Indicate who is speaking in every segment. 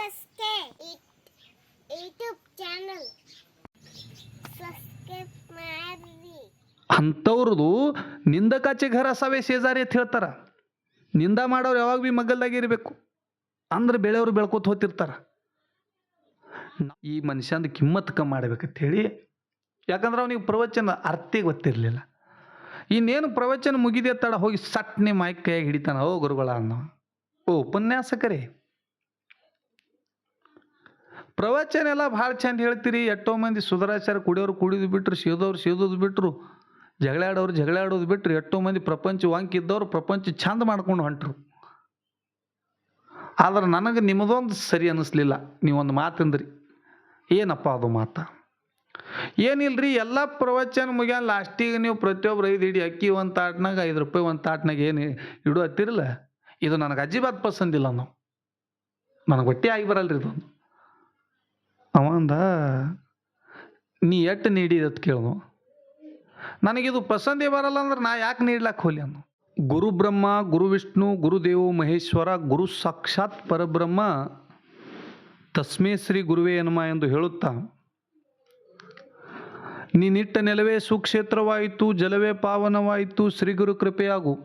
Speaker 1: ನಮಸ್ತೆ YouTube channel subscribe ಮಾಡಿ.
Speaker 2: ಅಂಥವ್ರದ್ದು ನಿಂದಕಾಚೆ ಘರ ಸವೆ ಶೇಜಾರಿ ಅಂತ ಹೇಳ್ತಾರ. ನಿಂದ ಮಾಡೋರು ಯಾವಾಗ ಭೀ ಮಗ್ಗಲ್ದಾಗಿರ್ಬೇಕು, ಅಂದ್ರೆ ಬೆಳೆಯವರು ಬೆಳ್ಕೋತ ಹೋಗ್ತಿರ್ತಾರ. ಈ ಮನುಷ್ಯಂದು ಕಿಮ್ಮತ್ತು ಕಮ್ಮಿ ಮಾಡ್ಬೇಕಂತ ಹೇಳಿ, ಯಾಕಂದ್ರೆ ಅವನಿಗೆ ಪ್ರವಚನ ಅರ್ಥೇ ಗೊತ್ತಿರಲಿಲ್ಲ. ಇನ್ನೇನು ಪ್ರವಚನ ಮುಗಿದೇ ತಡ ಹೋಗಿ ಸಟ್ನೆ ಮೈಕ್ ಕೈಯಾಗಿ ಹಿಡಿತಾನ. ಓ ಗುರುಗಳ ಅನ್ನೋ, ಓ ಉಪನ್ಯಾಸಕರೇ, ಪ್ರವಚನ ಎಲ್ಲ ಭಾಳ ಚಂದ ಹೇಳ್ತೀರಿ. ಎಷ್ಟೋ ಮಂದಿ ಸುಧರಾಚಾರ ಕುಡಿಯೋರು ಕುಡಿದು ಬಿಟ್ರು, ಸೇದೋರು ಸೇದೋದು ಬಿಟ್ರು, ಜಗಳಾಡೋರು ಜಗಳಾಡೋದು ಬಿಟ್ರು, ಎಷ್ಟೋ ಮಂದಿ ಪ್ರಪಂಚ ವಾಂಕಿದ್ದವ್ರು ಪ್ರಪಂಚ ಚಂದ ಮಾಡ್ಕೊಂಡು ಹೊಂಟ್ರು. ಆದ್ರೆ ನನಗೆ ನಿಮ್ಮದೊಂದು ಸರಿ ಅನ್ನಿಸ್ಲಿಲ್ಲ. ನೀವೊಂದು ಮಾತಂದ್ರಿ. ಏನಪ್ಪ ಅದು ಮಾತ? ಏನಿಲ್ರಿ, ಎಲ್ಲ ಪ್ರವಚನ ಮುಗಿಯ ಲಾಸ್ಟಿಗೆ ನೀವು ಪ್ರತಿಯೊಬ್ಬರು 5 ಹಿಡಿ ಅಕ್ಕಿ ಒಂದು ತಾಟ್ನಾಗ 5 ರೂಪಾಯಿ ಒಂದು ತಾಟ್ನಾಗ ಏನು ಇಡು ಹತ್ತಿರಲ್ಲ, ಇದು ನನಗೆ ಅಜಿಬಾತ್ ಪಸಂದಿಲ್ಲ. ನನಗೆ ಹೊಟ್ಟೆ ಆಗಿ ಬರಲ್ರಿ ಇದು. ಅವಂದ ನೀ ಎಟ್ಟು ನೀಡಿದತ್ ಕೇಳು, ನನಗಿದು ಪಸಂದೇ ಬರಲ್ಲ ಅಂದ್ರೆ ನಾ ಯಾಕೆ ನೀಡ್ಲಕ್ಕೆ ಹೋಲಿ ಅನ್ನೋ. ಗುರು ಬ್ರಹ್ಮ ಗುರು ವಿಷ್ಣು ಗುರುದೇವೋ ಮಹೇಶ್ವರ ಗುರು ಸಾಕ್ಷಾತ್ ಪರಬ್ರಹ್ಮ ತಸ್ಮೇ ಶ್ರೀ ಗುರುವೇ ನಮಃ ಎಂದು ಹೇಳುತ್ತಾ, ನೀನಿಟ್ಟ ನೆಲವೇ ಸುಕ್ಷೇತ್ರವಾಯಿತು, ಜಲವೇ ಪಾವನವಾಯಿತು, ಶ್ರೀ ಗುರು ಕೃಪೆಯಾಗು.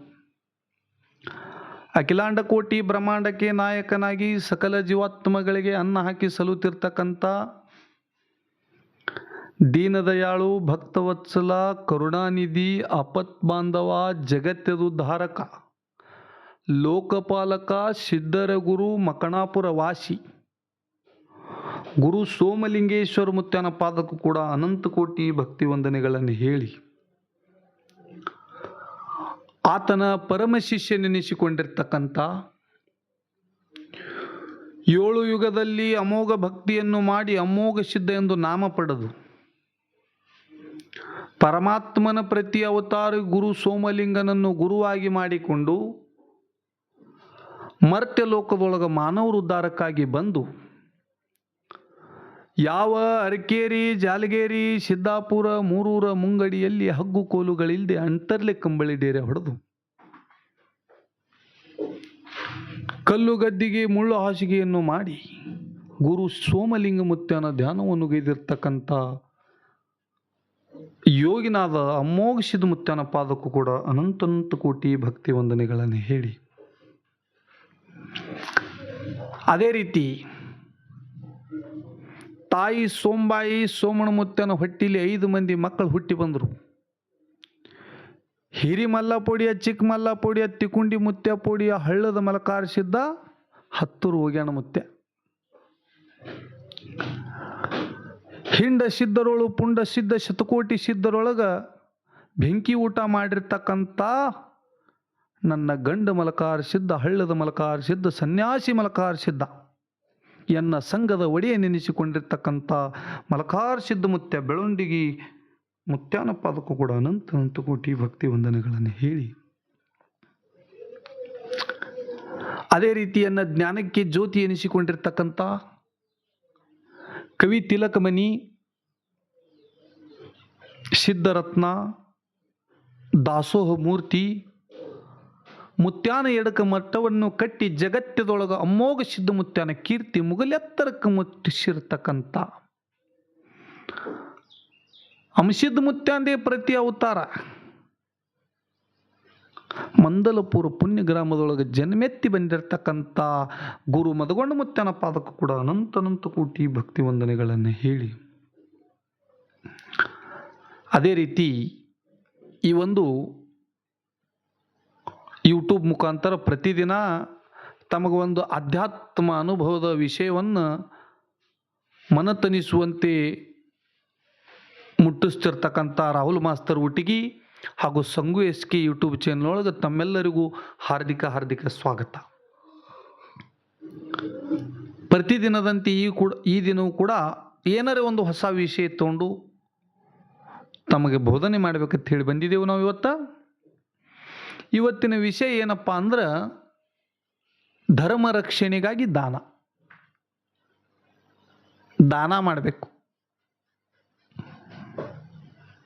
Speaker 2: ಅಖಿಲಾಂಡ ಕೋಟಿ ಬ್ರಹ್ಮಾಂಡಕ್ಕೆ ನಾಯಕನಾಗಿ ಸಕಲ ಜೀವಾತ್ಮಗಳಿಗೆ ಅನ್ನ ಹಾಕಿ ಸಲುತ್ತಿರ್ತಕ್ಕಂಥ ದೀನದಯಾಳು, ಭಕ್ತವತ್ಸಲ, ಕರುಣಾನಿಧಿ, ಆಪತ್ ಬಾಂಧವ, ಜಗತ್ಯದುದ್ಧಾರಕ, ಲೋಕಪಾಲಕ, ಸಿದ್ಧರ ಗುರು, ಮಕಣಾಪುರ ವಾಸಿ ಗುರು ಸೋಮಲಿಂಗೇಶ್ವರ ಮುತ್ಯನ ಪಾದಕ್ಕೂ ಕೂಡ ಅನಂತ ಕೋಟಿ ಭಕ್ತಿ ವಂದನೆಗಳನ್ನು ಹೇಳಿ, ಆತನ ಪರಮ ಶಿಷ್ಯನೆನಿಸಿಕೊಂಡಿರ್ತಕ್ಕಂಥ 7 ಯುಗದಲ್ಲಿ ಅಮೋಘ ಭಕ್ತಿಯನ್ನು ಮಾಡಿ ಅಮೋಘ ಸಿದ್ಧ ಎಂದು ನಾಮ ಪಡೆದು ಪರಮಾತ್ಮನ ಪ್ರತಿ ಅವತಾರ ಗುರು ಸೋಮಲಿಂಗನನ್ನು ಗುರುವಾಗಿ ಮಾಡಿಕೊಂಡು ಮರ್ತ್ಯ ಲೋಕದೊಳಗ ಮಾನವರ ಉದ್ಧಾರಕ್ಕಾಗಿ ಬಂದು ಯಾವ ಅರಕೇರಿ, ಜಾಲಗೇರಿ, ಸಿದ್ದಾಪುರ, ಮೂರೂರ ಮುಂಗಡಿಯಲ್ಲಿ ಹಗ್ಗು ಕೋಲುಗಳಿಲ್ಲದೆ ಅಂತರ್ಲೆ ಕಂಬಳಿ ಡೇರೆ ಹೊಡೆದು ಕಲ್ಲು ಗದ್ದಿಗೆ ಮುಳ್ಳು ಹಾಸಿಗೆಯನ್ನು ಮಾಡಿ ಗುರು ಸೋಮಲಿಂಗ ಮುತ್ಯನ ಧ್ಯಾನವನ್ನು ಗೈದಿರ್ತಕ್ಕಂಥ ಯೋಗಿನಾದ ಅಮೋಘ ಸಿದ್ಧ ಮುತ್ಯನ ಪಾದಕ್ಕೂ ಕೂಡ ಅನಂತ ಕೋಟಿ ಭಕ್ತಿ ವಂದನೆಗಳನ್ನು ಹೇಳಿ, ಅದೇ ರೀತಿ ತಾಯಿ ಸೋಂಬಾಯಿ ಸೋಮಣ ಮುತ್ಯನ ಹೊಟ್ಟಿಲಿ 5 ಮಂದಿ ಮಕ್ಕಳು ಹುಟ್ಟಿ ಬಂದರು. ಹಿರಿಮಲ್ಲ ಪೊಡಿಯ, ಚಿಕ್ಕಮಲ್ಲ ಪೊಡಿಯ, ತಿಕುಂಡಿ ಮುತ್ಯ ಪೊಡಿಯ, ಹಳ್ಳದ ಮಲಕಾರಿಸಿದ್ದ ಹತ್ತೂರು ಹೋಗ್ಯಾಣ ಮುತ್ಯ. ಹಿಂಡ ಸಿದ್ಧರೊಳು ಪುಂಡ ಸಿದ್ಧ ಶತಕೋಟಿ ಸಿದ್ಧರೊಳಗ ಬೆಂಕಿ ಊಟ ಮಾಡಿರ್ತಕ್ಕಂಥ ನನ್ನ ಗಂಡ ಮಲಕಾರಿಸಿದ್ದ, ಹಳ್ಳದ ಮಲಕಾರಿಸಿದ್ದ, ಸನ್ಯಾಸಿ ಮಲಕಾರಿಸಿದ್ದ, ಎನ್ನ ಸಂಘದ ಒಡೆಯ ನೆನೆಸಿಕೊಂಡಿರ್ತಕ್ಕಂಥ ಮಲಕಾರಿಸಿದ್ದ ಮುತ್ಯ ಬೆಳಂಡಿಗಿ ಮುತ್ಯಾನ ಪಾದಕ್ಕೂ ಕೂಡ ಅನಂತ ಕೋಟಿ ಭಕ್ತಿ ವಂದನೆಗಳನ್ನು ಹೇಳಿ, ಅದೇ ರೀತಿಯನ್ನ ಜ್ಞಾನಕ್ಕೆ ಜ್ಯೋತಿ ಎನಿಸಿಕೊಂಡಿರ್ತಕ್ಕಂಥ ಕವಿ ತಿಲಕಮಣಿ, ಸಿದ್ಧರತ್ನ, ದಾಸೋಹ ಮೂರ್ತಿ, ಮುತ್ಯಾನ ಎಡಕ ಮಟ್ಟವನ್ನು ಕಟ್ಟಿ ಜಗತ್ತದೊಳಗ ಅಮೋಘ ಸಿದ್ಧ ಮುತ್ಯಾನ ಕೀರ್ತಿ ಮುಗಲೆತ್ತರಕ್ಕೆ ಮುಟ್ಟಿಸಿರ್ತಕ್ಕಂಥ ಅಂಶಿದ್ಧ ಮುತ್ಯಾಂದೇ ಪ್ರತಿ ಅವತಾರ ಮಂದಲಪುರ ಪುಣ್ಯ ಗ್ರಾಮದೊಳಗೆ ಜನ್ಮೆತ್ತಿ ಬಂದಿರತಕ್ಕಂಥ ಗುರು ಮದಗೊಂಡ ಮುತ್ಯನ ಪಾದಕ್ಕೂ ಕೂಡ ಅನಂತ ಕೋಟಿ ಭಕ್ತಿ ವಂದನೆಗಳನ್ನು ಹೇಳಿ, ಅದೇ ರೀತಿ ಈ ಒಂದು ಯೂಟ್ಯೂಬ್ ಮುಖಾಂತರ ಪ್ರತಿದಿನ ತಮಗೊಂದು ಅಧ್ಯಾತ್ಮ ಅನುಭವದ ವಿಷಯವನ್ನು ಮನತನಿಸುವಂತೆ ಮುಟ್ಟಿಸ್ತಿರ್ತಕ್ಕಂಥ ರಾಹುಲ್ ಮಾಸ್ತರ್ ಉಟಿಗಿ ಹಾಗೂ ಸಂಗು SK ಯೂಟ್ಯೂಬ್ ಚಾನಲ್ ಒಳಗೆ ತಮ್ಮೆಲ್ಲರಿಗೂ ಹಾರ್ದಿಕ ಸ್ವಾಗತ. ಪ್ರತಿದಿನದಂತೆ ಈ ದಿನವೂ ಕೂಡ ಏನಾರೇ ಒಂದು ಹೊಸ ವಿಷಯ ತಗೊಂಡು ತಮಗೆ ಬೋಧನೆ ಮಾಡಬೇಕಂತ ಹೇಳಿ ಬಂದಿದ್ದೆವು ನಾವು ಇವತ್ತಿನ ವಿಷಯ ಏನಪ್ಪ ಅಂದ್ರೆ ಧರ್ಮ ರಕ್ಷಣೆಗಾಗಿ ದಾನ ಮಾಡಬೇಕು.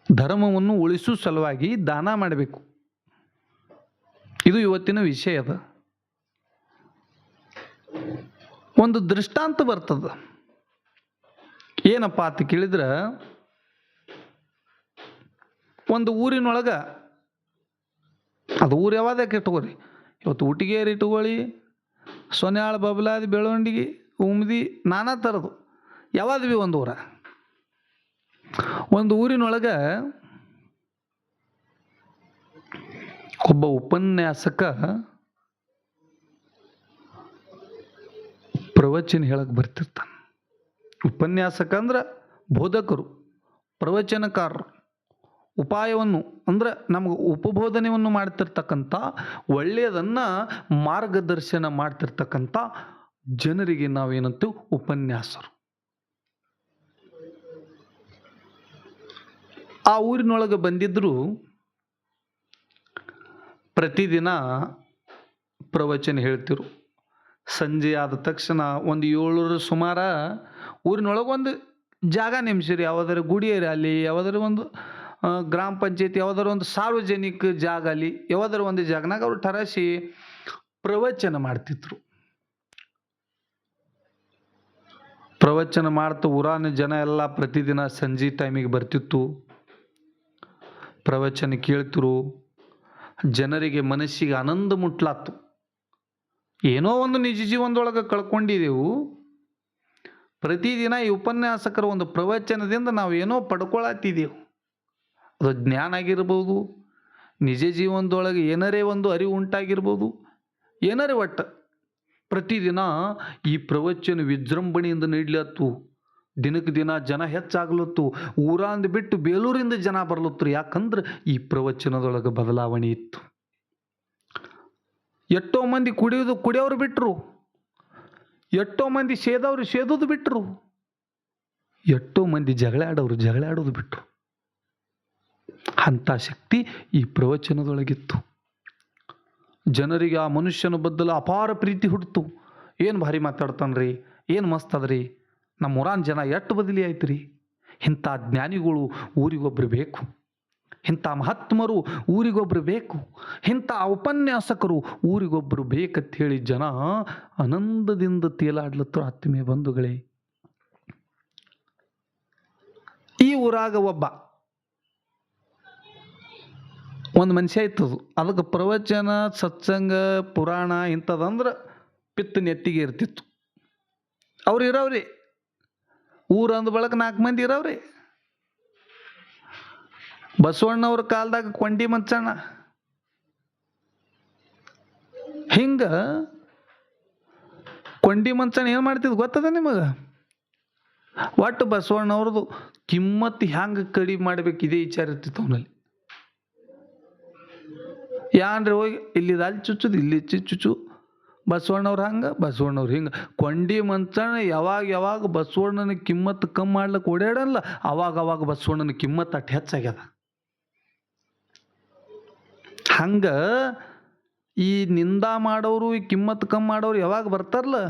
Speaker 2: ಧರ್ಮವನ್ನು ಉಳಿಸುವ ಸಲುವಾಗಿ ದಾನ ಮಾಡಬೇಕು. ಇದು ಇವತ್ತಿನ ವಿಷಯ ಅದ. ಒಂದು ದೃಷ್ಟಾಂತ ಬರ್ತದ. ಏನಪ್ಪ ಅಂತ ಕೇಳಿದ್ರೆ, ಒಂದು ಊರಿನೊಳಗ, ಅದು ಊರು ಯಾವ್ದಕ್ಕೆ ಇಟ್ಕೋರಿ, ಇವತ್ತು ಉಟಿಗೇರಿ ಇಟ್ಕೊಳ್ಳಿ, ಸೊನ್ಯಾಳ, ಬಬಲಾದಿ, ಬೆಳವಂಡಿಗೆ, ಉಮ್ದಿ, ನಾನಾ ಥರದ್ದು ಯಾವ್ದು ಭೀ ಒಂದು ಊರ. ಒಂದು ಊರಿನೊಳಗ ಒಬ್ಬ ಉಪನ್ಯಾಸಕ ಪ್ರವಚನ ಹೇಳಕ್ ಬರ್ತಿರ್ತಾನೆ. ಉಪನ್ಯಾಸಕ ಅಂದ್ರೆ ಬೋಧಕರು, ಪ್ರವಚನಕಾರರು, ಉಪಾಯವನ್ನು ಅಂದ್ರೆ ನಮಗೆ ಉಪಬೋಧನೆಯನ್ನು ಮಾಡ್ತಿರ್ತಕ್ಕಂಥ, ಒಳ್ಳೆಯದನ್ನು ಮಾರ್ಗದರ್ಶನ ಮಾಡ್ತಿರ್ತಕ್ಕಂಥ ಜನರಿಗೆ ನಾವೇನಂತೀವಿ ಉಪನ್ಯಾಸರು. ಆ ಊರಿನೊಳಗೆ ಬಂದಿದ್ರು ಪ್ರತಿದಿನ ಪ್ರವಚನ ಹೇಳ್ತಿರು. ಸಂಜೆ ಆದ ತಕ್ಷಣ ಒಂದು 7 ಸುಮಾರ ಊರಿನೊಳಗೆ ಒಂದು ಜಾಗ ನೇಮಿಸಿರಿ, ಯಾವುದಾರ ಗುಡಿಯರಿ ಅಲ್ಲಿ, ಯಾವುದಾರ ಒಂದು ಗ್ರಾಮ ಪಂಚಾಯತಿ, ಯಾವುದಾರ ಒಂದು ಸಾರ್ವಜನಿಕ ಜಾಗ ಅಲ್ಲಿ, ಯಾವುದಾರ ಒಂದು ಜಾಗನಾಗ ಅವ್ರು ಟರಾಸಿ ಪ್ರವಚನ ಮಾಡ್ತಿದ್ರು. ಪ್ರವಚನ ಮಾಡ್ತಾ ಊರಾನ ಜನ ಎಲ್ಲ ಪ್ರತಿದಿನ ಸಂಜೆ ಟೈಮಿಗೆ ಬರ್ತಿತ್ತು, ಪ್ರವಚನ ಕೇಳ್ತಿರು. ಜನರಿಗೆ ಮನಸ್ಸಿಗೆ ಆನಂದ ಮುಟ್ಲಾತು. ಏನೋ ಒಂದು ನಿಜ ಜೀವನದೊಳಗೆ ಕಳ್ಕೊಂಡಿದ್ದೆವು, ಪ್ರತಿದಿನ ಈ ಉಪನ್ಯಾಸಕರ ಒಂದು ಪ್ರವಚನದಿಂದ ನಾವು ಏನೋ ಪಡ್ಕೊಳತ್ತಿದ್ದೆವು. ಅದು ಜ್ಞಾನ ಆಗಿರ್ಬೋದು, ನಿಜ ಜೀವನದೊಳಗೆ ಏನಾರೇ ಒಂದು ಅರಿವು ಉಂಟಾಗಿರ್ಬೋದು, ಏನಾರೇ ಒಟ್ಟು ಪ್ರತಿದಿನ ಈ ಪ್ರವಚನ ವಿಜೃಂಭಣೆಯಿಂದ ನೀಡ್ಲತ್ತು. ದಿನಕ್ಕೆ ದಿನ ಜನ ಹೆಚ್ಚಾಗ್ಲತ್ತು. ಊರಂದು ಬಿಟ್ಟು ಬೇಲೂರಿಂದ ಜನ ಬರ್ಲತ್ರು. ಯಾಕಂದ್ರೆ ಈ ಪ್ರವಚನದೊಳಗೆ ಬದಲಾವಣೆ ಇತ್ತು. ಎಷ್ಟೋ ಮಂದಿ ಕುಡಿಯೋರು ಬಿಟ್ಟರು, ಎಷ್ಟೋ ಮಂದಿ ಸೇದೋದು ಬಿಟ್ಟರು, ಎಷ್ಟೋ ಮಂದಿ ಜಗಳಾಡೋದು ಬಿಟ್ಟರು. ಅಂಥ ಶಕ್ತಿ ಈ ಪ್ರವಚನದೊಳಗಿತ್ತು. ಜನರಿಗೆ ಆ ಮನುಷ್ಯನ ಬದಲು ಅಪಾರ ಪ್ರೀತಿ ಹುಟ್ಟಿತು. ಏನು ಭಾರಿ ಮಾತಾಡ್ತಾನ್ರಿ, ಏನು ಮಸ್ತ್ ಅದರಿ, ನಮ್ಮ ಊರಾನ್ ಜನ ಎಷ್ಟು ಬದಲಿ ಆಯ್ತು ರೀ. ಇಂಥ ಜ್ಞಾನಿಗಳು ಊರಿಗೊಬ್ರು ಬೇಕು, ಇಂಥ ಮಹಾತ್ಮರು ಊರಿಗೊಬ್ರು ಬೇಕು, ಇಂಥ ಉಪನ್ಯಾಸಕರು ಊರಿಗೊಬ್ಬರು ಬೇಕಂತ ಹೇಳಿ ಜನ ಆನಂದದಿಂದ ತೇಲಾಡ್ಲತ್ತರು. ಆತ್ಮೀಯ ಬಂಧುಗಳೇ, ಈ ಊರಾಗ ಒಂದು ಮನುಷ್ಯ ಇತ್ತದು. ಅದಕ್ಕೆ ಪ್ರವಚನ, ಸತ್ಸಂಗ, ಪುರಾಣ ಇಂಥದಂದ್ರೆ ಪಿತ್ತ ನೆತ್ತಿಗೆ ಇರ್ತಿತ್ತು. ಅವ್ರು ಇರೋವ್ರಿ, ಊರಂದ ಬಳಕ 4 ಮಂದಿ ಇರೋವ್ರಿ. ಬಸವಣ್ಣವ್ರ ಕಾಲದಾಗ ಕೊಂಡಿ ಮಂಚಣ್ಣ, ಹಿಂಗ ಕೊಂಡಿ ಮಂಚಣ್ಣ ಏನು ಮಾಡ್ತಿದ್ ಗೊತ್ತದ ನಿಮಗೆ? ಒಟ್ಟು ಬಸವಣ್ಣವ್ರದ್ದು ಕಿಮ್ಮತ್ತು ಹ್ಯಾಂಗ ಕಡಿಮೆ ಮಾಡ್ಬೇಕು ಇದೇ ವಿಚಾರ ಇರ್ತಿತ್ತು ಅವನಲ್ಲಿ. ಯಾನ್ರಿ ಹೋಗಿ ಇಲ್ಲಿದ ಅಲ್ಲಿ ಚುಚ್ಚುದು, ಇಲ್ಲಿ ಚುಚ್ಚು, ಬಸವಣ್ಣವ್ರು ಹಂಗೆ, ಬಸವಣ್ಣವ್ರು ಹಿಂಗೆ. ಕೊಂಡಿ ಮಂಚಣ್ಣ ಯಾವಾಗ ಬಸವಣ್ಣನ ಕಿಮ್ಮತ್ತು ಕಮ್ಮಿ ಮಾಡ್ಲಿಕ್ಕೆ ಓಡಾಡಲ್ಲ, ಅವಾಗ ಬಸವಣ್ಣನ ಕಿಮ್ಮತ್ತು ಅಟ್ಟು ಹೆಚ್ಚಾಗ್ಯದ. ಹಂಗೆ ಈ ನಿಂದ ಮಾಡೋರು, ಈ ಕಿಮ್ಮತ್ತು ಕಮ್ಮಿ ಮಾಡೋರು ಯಾವಾಗ ಬರ್ತಾರಲ್ಲ,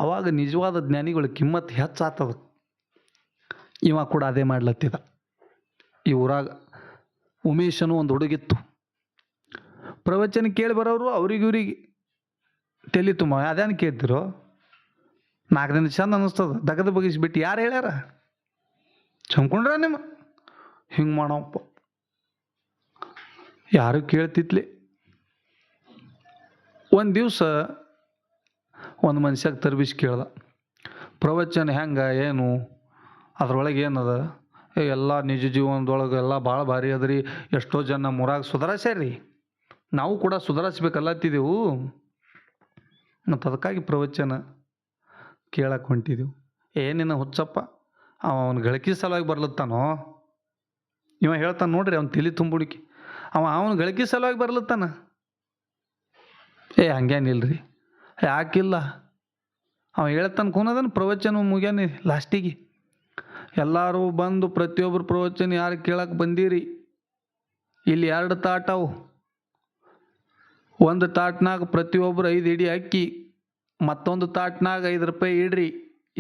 Speaker 2: ಅವಾಗ ನಿಜವಾದ ಜ್ಞಾನಿಗಳ ಕಿಮ್ಮತ್ತು ಹೆಚ್ಚಾಗ್ತದ. ಇವ ಕೂಡ ಅದೇ ಮಾಡ್ಲತ್ತಿದ. ಈ ಊರಾಗ ಉಮೇಶನು ಒಂದು ಹುಡುಗಿತ್ತು. ಪ್ರವಚನ ಕೇಳಿ ಬರೋರು ಇವ್ರಿಗೆ ತಲೆ ತುಂಬ ಅದೇನು ಕೇಳ್ತಿರೋ, 4 ದಿನ ಚಂದ ಅನ್ನಿಸ್ತದ, ದಗದ ಬಗಿಸ್ಬಿಟ್ಟು ಯಾರು ಹೇಳ್ಯಾರ? ಚಂಕೊಂಡ್ರ ನಿಮ್ಮ ಹಿಂಗೆ ಮಾಡಪ್ಪ, ಯಾರು ಕೇಳ್ತಿತ್ಲಿ. ಒಂದು ದಿವಸ ಒಂದು ಮನುಷ್ಯಾಗ ತರ್ಬಿಸಿ ಕೇಳ್ದ, ಪ್ರವಚನ ಹೆಂಗೆ, ಏನು ಅದ್ರೊಳಗೆ ಏನದ? ಎಲ್ಲ ನಿಜ ಜೀವನದೊಳಗೆ ಎಲ್ಲ ಭಾಳ ಭಾರಿ ಅದರಿ, ಎಷ್ಟೋ ಜನ ಮುರಾಗ ಸುಧಾರಿಸ್ಯಾರ್ರಿ, ನಾವು ಕೂಡ ಸುಧಾರಿಸ್ಬೇಕಲ್ಲತ್ತಿದ್ದೆವು, ಮತ್ತು ಅದಕ್ಕಾಗಿ ಪ್ರವಚನ ಕೇಳಕ್ಕೆ ಹೊಂಟಿದ್ದೆವು. ಏನಿನ ಹುಚ್ಚಪ್ಪ, ಅವನ ಗಳಿಕೆ ಸಲುವಾಗಿ ಬರ್ಲತ್ತಾನೋ, ಇವ ಹೇಳ್ತಾನೆ ನೋಡ್ರಿ, ಅವ್ನ ತಲೆ ತುಂಬುಡಿಕೆ, ಅವನ ಗಳಿಕೆ ಸಲುವಾಗಿ ಬರ್ಲತ್ತಾನ. ಹಂಗೇನಿಲ್ರಿ, ಯಾಕಿಲ್ಲ, ಅವ ಹೇಳ್ತಾನೆ ಕೂನದನ್ ಪ್ರವಚನ ಮುಗ್ಯಾನಿ. ಲಾಸ್ಟಿಗೆ ಎಲ್ಲರೂ ಬಂದು ಪ್ರತಿಯೊಬ್ಬರು ಪ್ರವಚನ ಯಾರು ಕೇಳಕ್ಕೆ ಬಂದೀರಿ, ಇಲ್ಲಿ 2 ತಾಟ್ ಅವು, ಒಂದು ತಾಟ್ನಾಗ ಪ್ರತಿಯೊಬ್ಬರು 5 ಇಡಿ ಅಕ್ಕಿ, ಮತ್ತೊಂದು ತಾಟ್ನಾಗ 5 ರೂಪಾಯಿ ಇಡ್ರಿ.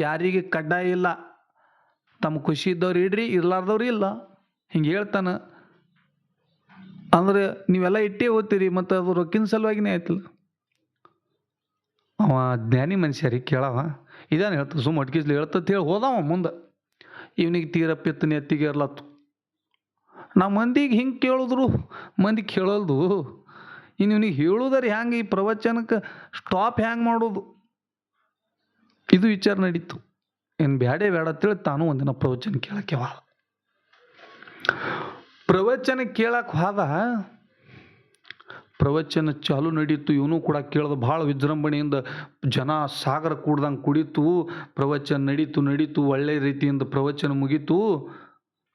Speaker 2: ಯಾರಿಗೆ ಕಡ್ಡಾಯ ಇಲ್ಲ, ತಮ್ಮ ಖುಷಿ ಇದ್ದವ್ರು ಇಡ್ರಿ, ಇರ್ಲಾರ್ದವ್ರು ಇಲ್ಲ. ಹಿಂಗೆ ಹೇಳ್ತಾನೆ. ಅಂದ್ರೆ ನೀವೆಲ್ಲ ಇಟ್ಟೇ ಓದ್ತೀರಿ, ಮತ್ತು ಅದು ರೊಕ್ಕಿನ ಸಲುವಾಗಿನೇ ಆಯ್ತಲ್ಲ. ಅವ ಜ್ಞಾನಿ ಮನುಷ್ಯರಿಗೆ ಕೇಳವ, ಇದೇನು ಹೇಳ್ತು ಸುಮ್ಮ ಅಟ್ಕಿಸ್ಲಿ ಹೇಳ್ತತ್ ಹೇಳಿ ಹೋದವ ಮುಂದೆ. ಇವನಿಗೆ ತೀರಪ್ಪಿತ್ತು ನೆತ್ತಿಗೆ ಇರ್ಲತ್ತು. ನಾ ಮಂದಿಗೆ ಹಿಂಗೆ ಕೇಳಿದ್ರು ಮಂದಿ ಕೇಳಲ್ದು. ಇನ್ನು ಇವನಿಗೆ ಹೇಳುದಾರೆ ಹ್ಯಾಂಗೆ, ಈ ಪ್ರವಚನಕ್ಕೆ ಸ್ಟಾಪ್ ಹ್ಯಾಂಗೆ ಮಾಡೋದು, ಇದು ವಿಚಾರ ನಡೀತು. ಏನು ಬ್ಯಾಡೇ ಬೇಡ ಅಂತೇಳಿ ತಾನು ಒಂದಿನ ಪ್ರವಚನ ಕೇಳಕ್ಕೆ ಹೋದ. ಪ್ರವಚನ ಕೇಳಕ್ಕೆ ಹೋದ. ಪ್ರವಚನ ಚಾಲು ನಡೀತು. ಇವನು ಕೂಡ ಕೇಳ್ದ ಭಾಳ ವಿಜೃಂಭಣೆಯಿಂದ. ಜನ ಸಾಗರ ಕೂಡ್ದಂಗೆ ಕುಡಿತು. ಪ್ರವಚನ ನಡೀತು. ಒಳ್ಳೆ ರೀತಿಯಿಂದ ಪ್ರವಚನ ಮುಗೀತು.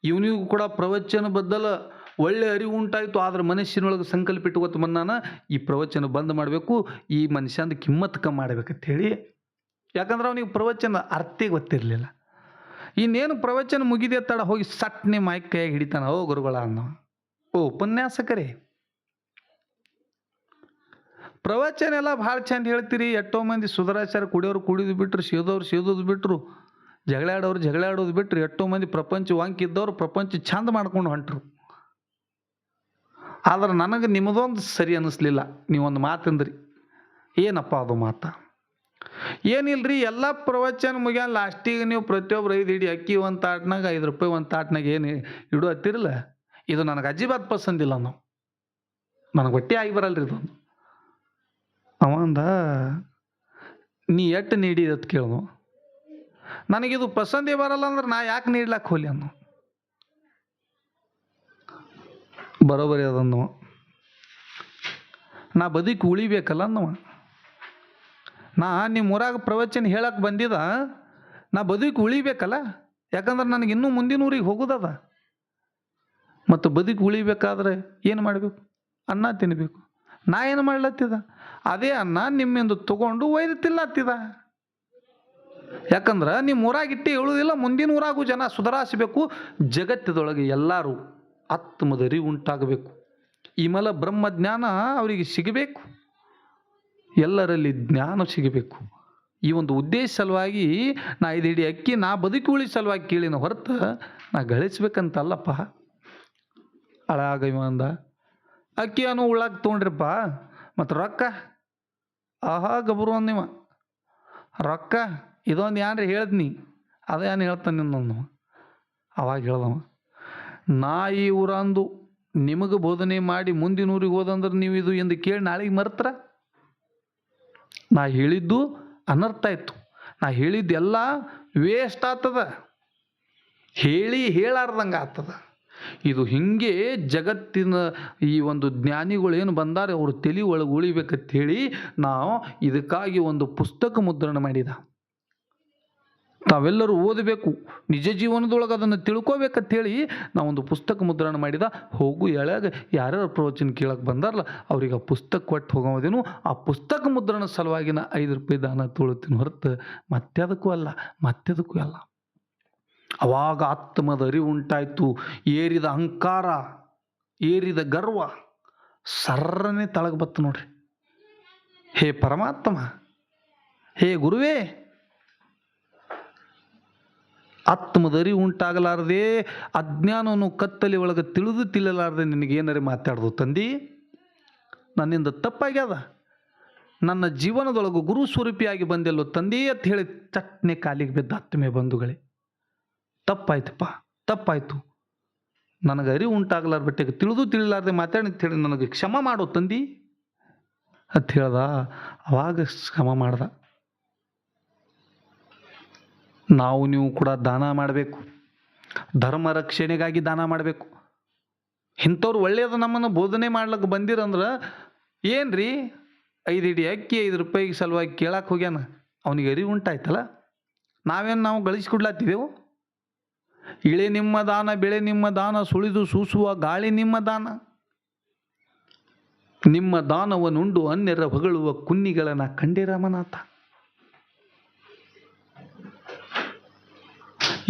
Speaker 2: ಇವನಿಗೂ ಕೂಡ ಪ್ರವಚನ ಬದ್ದಲ ಒಳ್ಳೆ ಅರಿವು ಉಂಟಾಯಿತು. ಆದ್ರೆ ಮನುಷ್ಯನೊಳಗೆ ಸಂಕಲ್ಪ ಇಟ್ಕೊತ ಬಂದಾನ, ಈ ಪ್ರವಚನ ಬಂದ್ ಮಾಡಬೇಕು, ಈ ಮನುಷ್ಯಂದು ಕಿಮ್ಮತ್ ಕಮ್ಮಿ ಮಾಡ್ಬೇಕಂತೇಳಿ. ಯಾಕಂದ್ರೆ ಅವನಿಗೆ ಪ್ರವಚನ ಅರ್ಥೇ ಗೊತ್ತಿರಲಿಲ್ಲ. ಇನ್ನೇನು ಪ್ರವಚನ ಮುಗಿದೇ ತಡ ಹೋಗಿ ಸಟ್ನೆ ಮೈಕ್ ಕೈಯಾಗಿ ಹಿಡಿತಾನ. ಓ ಗುರುಗಳ ಅನ್ನೋ, ಓ ಉಪನ್ಯಾಸಕರೇ, ಪ್ರವಚನ ಎಲ್ಲ ಭಾಳ ಚಂದ ಹೇಳ್ತೀರಿ. ಎಷ್ಟೋ ಮಂದಿ ಸುಧಾರಾಚಾರ ಕುಡಿಯೋರು ಕುಡಿದು ಬಿಟ್ರು, ಸೇದೋರು ಸೇದೋದು ಬಿಟ್ರು, ಜಗಳಾಡೋದು ಬಿಟ್ರು. ಎಷ್ಟೋ ಮಂದಿ ಪ್ರಪಂಚ ವಾಂಕಿದ್ದವ್ರು ಪ್ರಪಂಚ ಚಂದ ಮಾಡ್ಕೊಂಡು ಹೊಂಟ್ರು. ಆದ್ರೆ ನನಗೆ ನಿಮ್ಮದೊಂದು ಸರಿ ಅನ್ನಿಸ್ಲಿಲ್ಲ. ನೀವೊಂದು ಮಾತಂದ್ರಿ. ಏನಪ್ಪ ಅದು ಮಾತ? ಏನಿಲ್ರಿ, ಎಲ್ಲ ಪ್ರವಚನ ಮುಗಿಯಲ್ಲ ಲಾಸ್ಟಿಗೆ ನೀವು ಪ್ರತಿಯೊಬ್ಬರು 5 ಇಡಿ ಅಕ್ಕಿ ಒಂದು ತಾಟ್ನಾಗ ₹5 ಒಂದು ತಾಟ್ನಾಗ ಏನು ಇಡು ಹತ್ತಿರಲ್ಲ. ಇದು ನನಗೆ ಅಜಿಬಾತ್ ಪಸಂದಿಲ್ಲ. ನನಗೆ ಹೊಟ್ಟೆ ಆಗಿ ಬರಲ್ರಿ ಇದೊಂದು. ಅವಂದ ನೀ ಎಟ್ಟು ನೀಡಿದತ್ ಕೇಳು. ನನಗಿದು ಪಸಂದೇ ಬರಲ್ಲ ಅಂದ್ರೆ ನಾ ಯಾಕೆ ನೀಡ್ಲಕ್ಕೆ ಹೋಲಿ ಅನ್ನೋ. ಬರೋಬರಿ ಅದನ್ನು ನಾ ಬದುಕಿ ಉಳಿಬೇಕಲ್ಲ ಅನ್ನವ. ನಾ ನಿಮ್ಮ ಊರಾಗ ಪ್ರವಚನ ಹೇಳಕ್ಕೆ ಬಂದಿದ, ನಾ ಬದುಕಿ ಉಳಿಬೇಕಲ್ಲ. ಯಾಕಂದ್ರೆ ನನಗೆ ಇನ್ನೂ ಮುಂದಿನ ಊರಿಗೆ ಹೋಗೋದದ. ಮತ್ತು ಬದುಕಿ ಉಳಿಬೇಕಾದ್ರೆ ಏನು ಮಾಡಬೇಕು? ಅನ್ನ ತಿನ್ನಬೇಕು. ನಾ ಏನು ಮಾಡ್ಲತ್ತಿದ? ಅದೇ ಅನ್ನ ನಿಮ್ಮಿಂದ ತಗೊಂಡು ಒಯ್ದು ತಿನ್ನತ್ತಿದ. ಯಾಕಂದ್ರೆ ನಿಮ್ಮ ಊರಾಗಿಟ್ಟೆ ಹೇಳುವುದಿಲ್ಲ, ಮುಂದಿನ ಊರಾಗೂ ಜನ ಸುಧಾರಿಸಬೇಕು. ಜಗತ್ತದೊಳಗೆ ಎಲ್ಲರೂ ಆತ್ಮದ ಅರಿವು ಉಂಟಾಗಬೇಕು. ಇಮಲ ಬ್ರಹ್ಮಜ್ಞಾನ ಅವರಿಗೆ ಸಿಗಬೇಕು. ಎಲ್ಲರಲ್ಲಿ ಜ್ಞಾನ ಸಿಗಬೇಕು. ಈ ಒಂದು ಉದ್ದೇಶ ಸಲುವಾಗಿ ನಾ 5 ಇಡಿ ಅಕ್ಕಿ ನಾ ಬದುಕಿ ಉಳಿ ಸಲುವಾಗಿ ಕೇಳಿನ ಹೊರತು ನಾ ಗಳಿಸ್ಬೇಕಂತಲ್ಲಪ್ಪ. ಅಳಾಗ ಇವಂದ ಅಕ್ಕಿಯನ್ನು ಉಳ್ಳಾಕ ತೊಗೊಂಡ್ರಪ್ಪ, ಮತ್ತು ರೊಕ್ಕ ಆಹಾ ಗಬರು ಅಂದಿವ. ರೊಕ್ಕ ಇದೊಂದು ಏನ್ರಿ ಹೇಳ್ದ್ನಿ, ಅದೇನು ಹೇಳ್ತಾನೆ ನಿನ್ನೊಂದು. ಅವಾಗ ಹೇಳ್ದವ, ನಾ ಈ ಊರಂದು ನಿಮಗೆ ಬೋಧನೆ ಮಾಡಿ ಮುಂದಿನ ಊರಿಗೆ ಹೋದಂದ್ರೆ ನೀವು ಇದು ಎಂದು ಕೇಳಿ ನಾಳೆಗೆ ಮರ್ತ್ರ. ನಾ ಹೇಳಿದ್ದು ಅನರ್ಥ ಆಯ್ತು. ನಾ ಹೇಳಿದ್ದೆಲ್ಲ ವೇಸ್ಟ್ ಆಗ್ತದ, ಹೇಳಾರ್ದಂಗೆ ಆಗ್ತದ. ಇದು ಹಿಂಗೆ ಜಗತ್ತಿನ ಈ ಒಂದು ಜ್ಞಾನಿಗಳೇನು ಬಂದಾರೆ ಅವರು ತಲೆ ಒಳಗೆ ಉಳಿಬೇಕಂತ ಹೇಳಿ ನಾವು ಇದಕ್ಕಾಗಿ ಒಂದು ಪುಸ್ತಕ ಮುದ್ರಣ ಮಾಡಿದ. ತಾವೆಲ್ಲರೂ ಓದಬೇಕು, ನಿಜ ಜೀವನದೊಳಗೆ ಅದನ್ನು ತಿಳ್ಕೊಬೇಕಂತ ಹೇಳಿ ನಾವೊಂದು ಪುಸ್ತಕ ಮುದ್ರಣ ಮಾಡಿದ. ಹೋಗು ಎಳೆಯಾಗ ಯಾರ್ಯಾರು ಪ್ರವಚನ ಕೇಳಕ್ಕೆ ಬಂದಾರಲ್ಲ ಅವ್ರಿಗೆ ಆ ಪುಸ್ತಕ ಕೊಟ್ಟು ಹೋಗೋದೇನು. ಆ ಪುಸ್ತಕ ಮುದ್ರಣ ಸಲುವಾಗಿ ನಾ ₹5 ದಾನ ತೊಳುತ್ತೀನಿ ಹೊರತು ಮತ್ತೆದಕ್ಕೂ ಅಲ್ಲ. ಅವಾಗ ಆತ್ಮದ ಅರಿವು ಉಂಟಾಯಿತು. ಏರಿದ ಅಹಂಕಾರ, ಏರಿದ ಗರ್ವ ಸರ್ರನೆ ತಳಗೆ ಬತ್ತು ನೋಡ್ರಿ. ಹೇ ಪರಮಾತ್ಮ, ಹೇ ಗುರುವೇ, ಆತ್ಮದ ಅರಿವು ಉಂಟಾಗಲಾರದೆ ಅಜ್ಞಾನವನ್ನು ಕತ್ತಲೆ ಒಳಗೆ ತಿಳಿಲಾರದೆ ನಿನಗೇನರೆ ಮಾತಾಡ್ದು ತಂದಿ. ನನ್ನಿಂದ ತಪ್ಪಾಗ್ಯದ. ನನ್ನ ಜೀವನದೊಳಗೆ ಗುರು ಸ್ವರೂಪಿಯಾಗಿ ಬಂದೆಲ್ಲೋ ತಂದೆ ಅಂತ ಹೇಳಿ ಚಟ್ನೆ ಕಾಲಿಗೆ ಬಿದ್ದ ಆತ್ಮೀಯ ಬಂಧುಗಳೇ. ತಪ್ಪಾಯ್ತು. ನನಗೆ ಅರಿವು ಉಂಟಾಗಲಾರ ಬಟ್ಟೆಗೆ ತಿಳಿಲಾರದೆ ಮಾತಾಡಿ ಹೇಳಿ ನನಗೆ ಕ್ಷಮ ಮಾಡೋ ತಂದಿ ಅಂತ ಹೇಳ್ದ. ಅವಾಗ ಕ್ಷಮ ಮಾಡ್ದ. ನೀವು ಕೂಡ ದಾನ ಮಾಡಬೇಕು. ಧರ್ಮ ರಕ್ಷಣೆಗಾಗಿ ದಾನ ಮಾಡಬೇಕು. ಇಂಥವ್ರು ಒಳ್ಳೆಯದು ನಮ್ಮನ್ನು ಬೋಧನೆ ಮಾಡ್ಲಿಕ್ಕೆ ಬಂದಿರಂದ್ರೆ ಏನ್ರಿ 5 ಇಡಿ ಅಕ್ಕಿ ₹5 ಸಲುವಾಗಿ ಕೇಳಕ್ಕೆ ಹೋಗ್ಯಾನ. ಅವನಿಗೆ ಅರಿವು ಉಂಟಾಯ್ತಲ್ಲ. ನಾವು ಗಳಿಸ್ಕೊಡ್ಲಾತಿದ್ದೆವು. ಇಳೆ ನಿಮ್ಮ ದಾನ, ಬೆಳೆ ನಿಮ್ಮ ದಾನ, ಸುಳಿದು ಸೂಸುವ ಗಾಳಿ ನಿಮ್ಮ ದಾನ. ನಿಮ್ಮ ದಾನವನ್ನುಂಡು ಅನ್ಯರ ಹೊಗಳುವ ಕುನ್ನಿಗಳನ್ನ ಕಂಡೆ ರಾಮನಾಥ.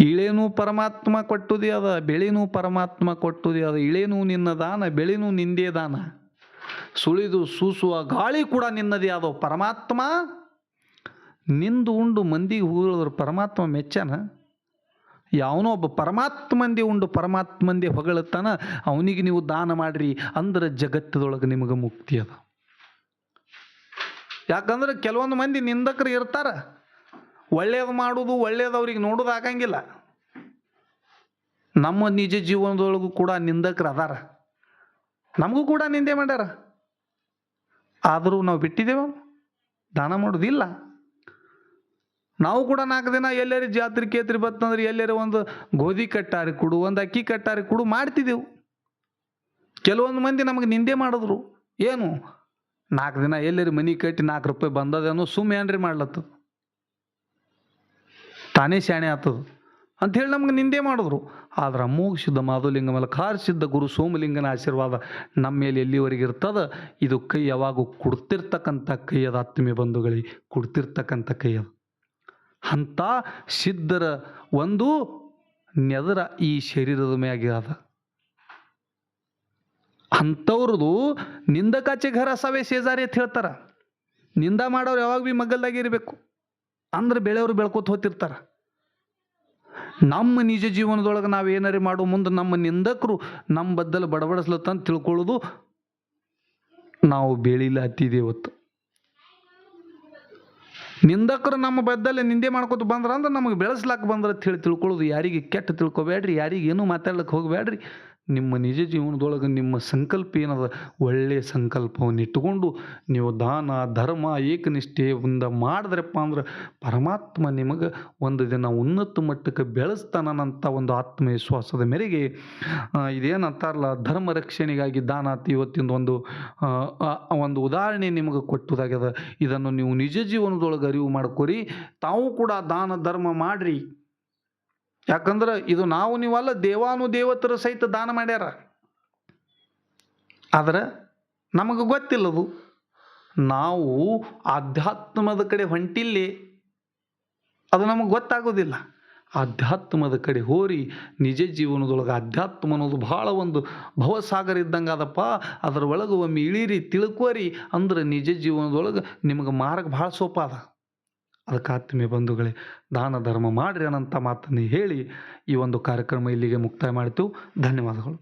Speaker 2: ಇಳೇನೂ ಪರಮಾತ್ಮ ಕೊಟ್ಟುದೇ ಅದ, ಬೆಳೆನೂ ಪರಮಾತ್ಮ ಕೊಟ್ಟುದೇ ಅದ. ಇಳೇನೂ ನಿನ್ನ ದಾನ, ಬೆಳೆನೂ ನಿಂದೇ ದಾನ. ಸುಳಿದು ಸೂಸುವ ಗಾಳಿ ಕೂಡ ನಿನ್ನದೇ ಆದೋ ಪರಮಾತ್ಮ. ನಿಂದು ಉಂಡು ಮಂದಿಗೆ ಹೊಗಳಿದ್ರು ಪರಮಾತ್ಮ ಮೆಚ್ಚನ? ಯಾವನೋ ಒಬ್ಬ ಪರಮಾತ್ಮಂದೇ ಉಂಡು ಪರಮಾತ್ಮಂದೇ ಹೊಗಳುತ್ತಾನ, ಅವನಿಗೆ ನೀವು ದಾನ ಮಾಡ್ರಿ ಅಂದ್ರೆ ಜಗತ್ತದೊಳಗೆ ನಿಮಗೆ ಮುಕ್ತಿ ಅದ. ಯಾಕಂದ್ರೆ ಕೆಲವೊಂದು ಮಂದಿ ನಿಂದಕರು ಇರ್ತಾರ, ಒಳ್ಳೇದು ಮಾಡೋದು ಒಳ್ಳೇದು ಅವ್ರಿಗೆ ನೋಡೋದು ಆಗಂಗಿಲ್ಲ. ನಮ್ಮ ನಿಜ ಜೀವನದೊಳಗೂ ಕೂಡ ನಿಂದಕರು ಅದಾರ, ನಮಗೂ ಕೂಡ ನಿಂದೆ ಮಾಡ್ಯಾರ. ಆದರೂ ನಾವು ಬಿಟ್ಟಿದ್ದೇವೆ ದಾನ ಮಾಡೋದಿಲ್ಲ. ನಾವು ಕೂಡ 4 ದಿನ ಎಲ್ಲರೂ ಜಾತ್ರೆ ಕೇತ್ರಿ ಬತ್ತಂದ್ರೆ ಎಲ್ಲರೂ ಒಂದು ಗೋಧಿ ಕಟ್ಟಾರಿ ಕೊಡು, ಒಂದು ಅಕ್ಕಿ ಕಟ್ಟಾರಿ ಕೊಡು ಮಾಡ್ತಿದ್ದೆವು. ಕೆಲವೊಂದು ಮಂದಿ ನಮಗೆ ನಿಂದೆ ಮಾಡಿದ್ರು. ಏನು 4 ದಿನ ಎಲ್ಲರೂ ಮನೆ ಕಟ್ಟಿ 4 ರೂಪಾಯಿ ಬಂದದೇನೋ ಸುಮ್ಮನೆ ಏನ್ರಿ ಮಾಡ್ಲತ್ತದ, ತಾನೇ ಶಾಣೆ ಆಗ್ತದ ಅಂಥೇಳಿ ನಮ್ಗೆ ನಿಂದೆ ಮಾಡಿದ್ರು. ಆದ್ರೆ ಅಮೋಘ ಮಾಧುಲಿಂಗ ಮಲಖಾರ್ ಸಿದ್ಧ ಗುರು ಸೋಮಲಿಂಗನ ಆಶೀರ್ವಾದ ನಮ್ಮ ಮೇಲೆ ಎಲ್ಲಿವರೆಗೆ ಇರ್ತದ, ಇದು ಕೈ ಯಾವಾಗೂ ಕೊಡ್ತಿರ್ತಕ್ಕಂಥ ಕೈಯದ ಆತ್ಮೀಯ ಬಂಧುಗಳಿಗೆ, ಕೊಡ್ತಿರ್ತಕ್ಕಂಥ ಕೈಯದ. ಅಂಥ ಸಿದ್ಧರ ಒಂದು ನೆದರ ಈ ಶರೀರದ ಮ್ಯಾಗೆ ಅದ. ಅಂಥವ್ರದು ನಿಂದಕಾಚೆ ಘರ ಸವೆ ಸೇಜಾರಿ ಅಂತ ಹೇಳ್ತಾರ. ನಿಂದ ಮಾಡೋರು ಯಾವಾಗ ಭೀ ಮಗ್ಗಲ್ದಾಗಿರ್ಬೇಕು, ಅಂದ್ರೆ ಬೆಳೆಯವರು ಬೆಳ್ಕೋತ ಹೋಗ್ತಿರ್ತಾರ. ನಮ್ಮ ನಿಜ ಜೀವನದೊಳಗೆ ನಾವು ಏನಾರೇ ಮಾಡೋ ಮುಂದೆ ನಮ್ಮ ನಿಂದಕರು ನಮ್ಮ ಬದ್ದಲು ಬಡಬಡಿಸ್ಲತ್ತಂತ ತಿಳ್ಕೊಳ್ಳೋದು ನಾವು ಬೇಳಿಲ್ಲ ಹತ್ತಿದೇವತ್ತು. ನಿಂದಕರು ನಮ್ಮ ಬದ್ದಲ್ಲೇ ನಿಂದೆ ಮಾಡ್ಕೊತ ಬಂದ್ರ ಅಂದ್ರೆ ನಮಗೆ ಬೆಳೆಸ್ಲಾಕ ಬಂದ್ರೆ ಅಂತ ಹೇಳಿ ತಿಳ್ಕೊಳ್ಳೋದು. ಯಾರಿಗೆ ಕೆಟ್ಟ ತಿಳ್ಕೊಬೇಡ್ರಿ, ಯಾರಿಗೆ ಏನೂ ಮಾತಾಡ್ಲಿಕ್ಕೆ ಹೋಗಬೇಡ್ರಿ. ನಿಮ್ಮ ನಿಜ ಜೀವನದೊಳಗೆ ನಿಮ್ಮ ಸಂಕಲ್ಪ ಏನದ, ಒಳ್ಳೆಯ ಸಂಕಲ್ಪವನ್ನು ಇಟ್ಟುಕೊಂಡು ನೀವು ದಾನ ಧರ್ಮ ಏಕನಿಷ್ಠೆಯಿಂದ ಮಾಡಿದ್ರಪ್ಪ ಅಂದ್ರೆ ಪರಮಾತ್ಮ ನಿಮಗೆ ಒಂದು ದಿನ ಉನ್ನತ ಮಟ್ಟಕ್ಕೆ ಬೆಳೆಸ್ತಾನಂತ ಒಂದು ಆತ್ಮವಿಶ್ವಾಸದ ಮೇರೆಗೆ ಇದೇನಂತಾರಲ್ಲ, ಧರ್ಮ ರಕ್ಷಣೆಗಾಗಿ ದಾನ ಇವತ್ತಿಂದ ಒಂದು ಉದಾಹರಣೆ ನಿಮಗೆ ಕೊಟ್ಟುದಾಗ್ಯದ. ಇದನ್ನು ನೀವು ನಿಜ ಜೀವನದೊಳಗೆ ಅರಿವು ಮಾಡ್ಕೊರಿ. ತಾವು ಕೂಡ ದಾನ ಧರ್ಮ ಮಾಡ್ರಿ. ಯಾಕಂದ್ರೆ ಇದು ನಾವು ನೀವಲ್ಲ, ದೇವಾನುದೇವತರ ಸಹಿತ ದಾನ ಮಾಡ್ಯಾರ. ಆದ್ರೆ ನಮಗೆ ಗೊತ್ತಿಲ್ಲದು. ನಾವು ಆಧ್ಯಾತ್ಮದ ಕಡೆ ಹೊಂಟಿಲ್ಲಿ, ಅದು ನಮಗೆ ಗೊತ್ತಾಗೋದಿಲ್ಲ. ಆಧ್ಯಾತ್ಮದ ಕಡೆ ಹೋರಿ. ನಿಜ ಜೀವನದೊಳಗೆ ಆಧ್ಯಾತ್ಮ ಅನ್ನೋದು ಭಾಳ ಒಂದು ಭವಸಾಗರ ಇದ್ದಂಗೆ ಅದಪ್ಪ. ಅದರ ಒಳಗೆ ಒಮ್ಮೆ ಇಳೀರಿ, ತಿಳ್ಕೋರಿ ಅಂದ್ರೆ ನಿಜ ಜೀವನದೊಳಗೆ ನಿಮಗೆ ಮಾರ್ಗ ಭಾಳ ಸೋಪ ಅದ. ಅದಕ್ಕೆ ಆತ್ಮೀಯ ಬಂಧುಗಳೇ, ದಾನ ಧರ್ಮ ಮಾಡ್ರಿ ಅನ್ನಂಥ ಮಾತನ್ನು ಹೇಳಿ ಈ ಒಂದು ಕಾರ್ಯಕ್ರಮ ಇಲ್ಲಿಗೆ ಮುಕ್ತಾಯ ಮಾಡ್ತೀವಿ. ಧನ್ಯವಾದಗಳು.